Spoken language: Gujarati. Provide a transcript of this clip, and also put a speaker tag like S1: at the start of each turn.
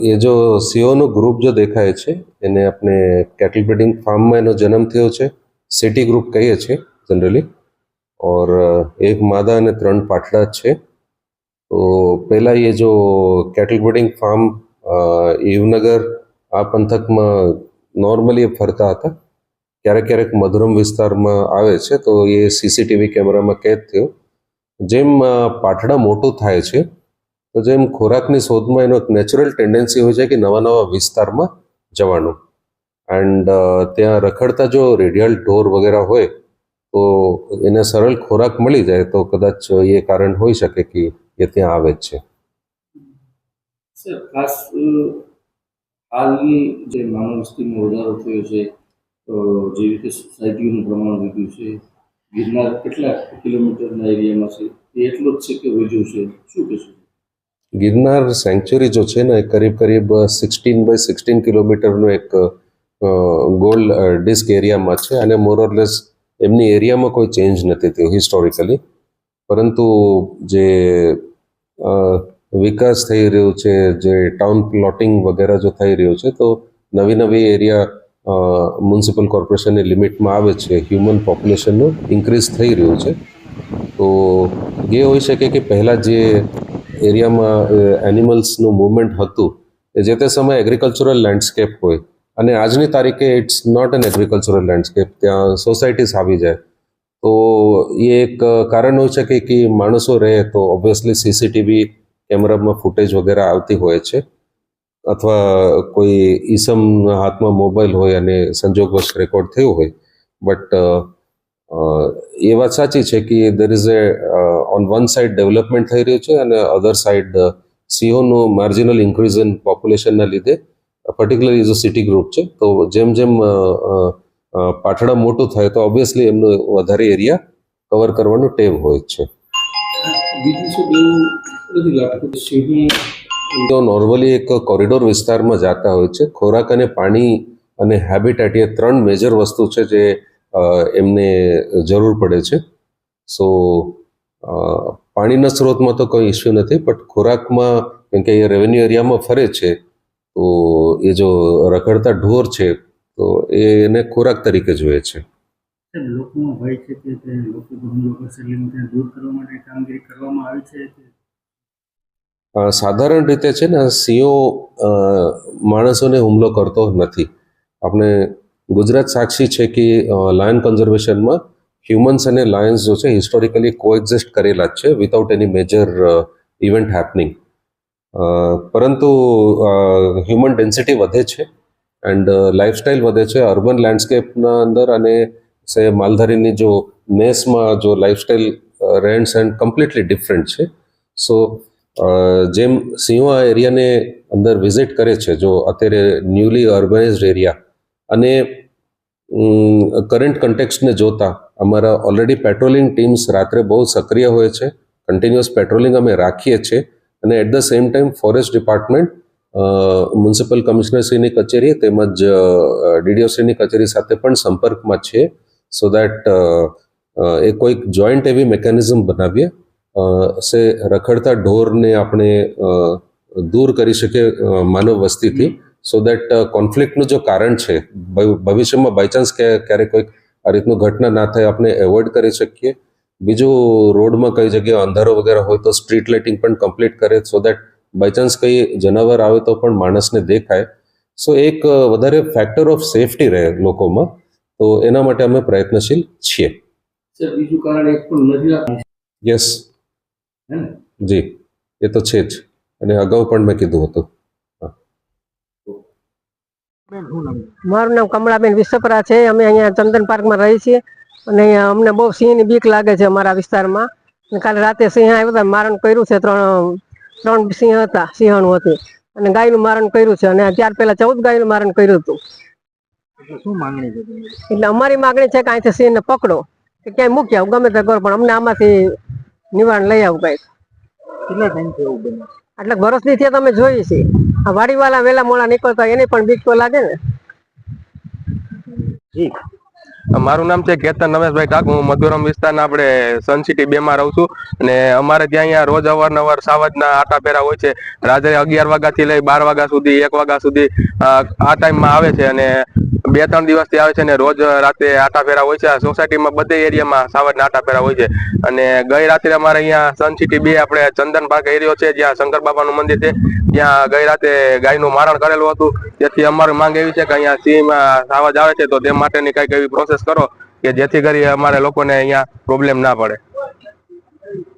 S1: ये जो સિંહોનું ગ્રુપ जो દેખાય છે એને આપણે કેટલ બ્રીડિંગ ફાર્મમાં એનો જન્મ થયો છે. સિટી ગ્રુપ કહીએ છીએ જનરલી. और एक मादा અને 3 પાઠડા છે. તો પહેલા ये जो કેટલ બ્રીડિંગ ફાર્મ ઈવનગર આ પંથકમાં નોર્મલી ફરતા હતા. ક્યારેક ક્યારેક મધુરમ વિસ્તારમાં આવે છે તો એ સીસીટીવી કેમેરામાં કેદ થયો. જેમ પાઠડા મોટું થાય છે તો જેમ ખોરાકની શોધમાં એનો એક નેચરલ ટેન્ડન્સી હોય છે કે નવા નવા વિસ્તારમાં જવાનું. એન્ડ ત્યાં રખડતા જો રેડિયલ ઢોર વગેરે હોય તો એને સરળ ખોરાક મળી જાય તો કદાચ એ કારણ હોઈ શકે કે એ ત્યાં આવે જ છે.
S2: સર, ખાસ હાલની જે માનવ વસ્તીમાં વધારો થયો છે, જે રીતે સોસાયટીનું પ્રમાણ વધ્યું છે, ગિરનાર કેટલા કિલોમીટરના એરિયામાં છે, એ એટલો જ છે કે વધ્યું છે, શું કહેશો?
S1: ગિરનાર સેન્ચ્યુરી જો છે ને કરીબ 16 બાય 16 કિલોમીટરનો એક ગોલ ડિસ્ક એરિયામાં છે અને મોરઓરલેસ એમની એરિયામાં કોઈ ચેન્જ નથી થયો હિસ્ટોરિકલી. પરંતુ જે વિકાસ થઈ રહ્યો છે, જે ટાઉન પ્લોટિંગ વગેરે જો થઈ રહ્યું છે તો નવી નવી એરિયા મ્યુનિસિપલ કોર્પોરેશનની લિમિટમાં આવે છે. હ્યુમન પોપ્યુલેશનનું ઇન્ક્રીઝ થઈ રહ્યું છે. તો એ હોઈ શકે કે પહેલાં જે એરિયામાં એનિમલ્સનું મૂવમેન્ટ હતું એ જે તે સમયે એગ્રીકલ્ચરલ લેન્ડસ્કેપ હોય અને આજની તારીખે it's not an agricultural landscape, ત્યાં સોસાયટીઝ આવી જાય તો એ એક કારણ હોઈ શકે કે માણસો રહે તો ઓબ્વિયસલી સીસીટીવી કેમેરામાં ફૂટેજ વગેરે આવતી હોય છે અથવા કોઈ ઈસમના હાથમાં મોબાઈલ હોય અને સંજોગવશ રેકોર્ડ થયું હોય. બટ એ વાત સાચી છે કે there is a on one side development થઈ રહ્યું છે અને અધર સાઇડ સિંહોનું માર્જિનલ ઇન્ક્રીઝ ઇન પોપ્યુલેશનના લીધે પર્ટિક્યુલરલી જો સિટી ગ્રુપ છે તો જેમ જેમ પાઠડા મોટું થાય તો ઓબ્વિયસલી એમનું વધારે એરિયા કવર કરવાનું ટેવ હોય છે.
S2: બીજું શું એવું નથી લાગતું કે સિંહ
S1: તો નોર્મલી એક કોરિડોર વિસ્તારમાં જતા હોય છે. ખોરાક અને પાણી અને હેબિટેટ એ 3 મેજર વસ્તુ છે જે એમને જરૂર પડે છે. સો પાણીના સ્ત્રોતમાં તો કોઈ ઇસ્યુ નથી, પણ ખોરાકમાં કેમ કે એ રેવન્યુ એરિયામાં ફરે છે તો એ જો રખડતા ઢોર છે તો એને ખોરાક તરીકે જોઈએ છે.
S2: લોકોમાં ભય છે કે લોકો દૂર કરવા માટે કામગીરી કરવામાં આવી છે.
S1: સાધારણ રીતે છે ને સિંહો માણસોને હુમલો કરતો નથી. આપણે ગુજરાત સાક્ષી છે કે લાયન કન્ઝર્વેશનમાં હ્યુમન્સ અને લાયન્સ જો છે હિસ્ટોરિકલી કોએક્ઝિસ્ટ કરેલા જ છે વિધાઉટ એની મેજર ઇવેન્ટ હેપનિંગ. પરંતુ હ્યુમન ડેન્સિટી વધે છે એન્ડ લાઇફસ્ટાઇલ વધે છે અર્બન લેન્ડસ્કેપના અંદર અને સે માલધારીની જો નેસમાં જો લાઇફસ્ટાઇલ રહેણ સહેણ કમ્પ્લીટલી ડિફરન્ટ છે. સો જેમ સિંહો આ એરિયાને અંદર વિઝિટ કરે છે જો અત્યારે ન્યૂલી અર્બનાઇઝડ એરિયા અને કરંટ કન્ટેક્સ્ટને જોતા અમારા ઓલરેડી પેટ્રોલિંગ ટીમ્સ રાત્રે બહુ સક્રિય હોય છે. કન્ટિન્યુઅસ પેટ્રોલિંગ અમે રાખીએ છીએ અને at the same time forest department municipal કમિશનરશ્રીની કચેરી તેમજ ડીડીઓશ્રીની કચેરી સાથે પણ સંપર્કમાં છે. સો દેટ એ કોઈક જોઈન્ટ એવી મિકેનિઝમ બનાવીએ સે રખડતા ઢોરને આપણે દૂર કરી શકીએ માનવ વસ્તીથી. સો દેટ કોન્ફ્લિક્ટનું જો કારણ છે ભવિષ્યમાં બાયચાન્સ ક્યારેક કોઈક આ રીતનું ઘટના ના થાય આપણે એવોઇડ કરી શકીએ. બીજું રોડમાં કઈ જગ્યાએ અંધારો વગેરે હોય તો સ્ટ્રીટ લાઇટિંગ પણ કમ્પ્લીટ કરે સો દેટ બાયચાન્સ કંઈ જનાવર આવે તો પણ માણસને દેખાય. સો એક વધારે ફેક્ટર ઓફ સેફટી રહે લોકોમાં, તો એના માટે અમે પ્રયત્નશીલ છીએ.
S2: સર, બીજું કારણ એક પણ નથી.
S1: યસ જી, એ તો છે જ અને અગાઉ પણ મેં કીધું હતું.
S3: મારું નામ કમળાબેન વિસપરા છે. અમે અહીંયા ચંદન પાર્કમાં રહીએ છીએ અને અહીંયા અમને બહુ સિંહની બીક લાગે છે અમારા વિસ્તારમાં. કાલે રાતે સિંહ આવ્યો હતા, મારણ કર્યું છે. ત્રણ સિંહ હતા, સિંહણું હતું અને ગાયનું મારણ કર્યું છે અને ત્યાર પહેલા 14 ગાયનું મારણ કર્યું હતું.
S2: શું માંગણી છે?
S3: એટલે અમારી માંગણી છે કે અહીંથી સિંહને પકડો કે ક્યાંય મૂકી આવું, ગમે તે કરો પણ અમને આમાંથી નિવારણ લઈ આવું કઈક.
S2: કેટલા ટાઈમથી એવું બને?
S3: આટલા વર્ષની થયા તમે જોઈએ છે. આ વાડીવાળા વેલા મોડા નીકળતા એને પણ બીક તો લાગે ને.
S4: મારું નામ છે કેતન રમેશભાઈ ઠાકોર. હું મધુરમ વિસ્તારના આપણે સન સિટી 2 માં રહું છું અને અમારે ત્યાં અહીંયા રોજ અવારનવાર સાવજના આટા ફેરા હોય છે. રાત્રે 11 વાગ્યાથી લઈ 12 વાગ્યા સુધી 1 વાગ્યા સુધી આ ટાઈમમાં આવે છે અને 2-3 દિવસથી આવે છે અને રોજ રાતે આટા ફેરા હોય છે. આ સોસાયટીમાં બધે એરિયામાં સાવજના આટા ફેરા હોય છે. અને ગઈ રાત્રે અમારે અહીંયા સન સિટી 2 આપણે ચંદન પાર્ક એરિયો છે જ્યાં શંકર બાપાનું મંદિર છે, ત્યાં ગઈ રાતે ગાયનું મારણ કરેલું હતું. તેથી અમારી માંગ એવી છે કે અહીંયા સિંહમાં સાવજ આવે છે તો તે માટેની કંઈક એવી પ્રોસેસ કરો કે જેથી કરી અમારે લોકોને અહીંયા પ્રોબ્લેમ ના પડે.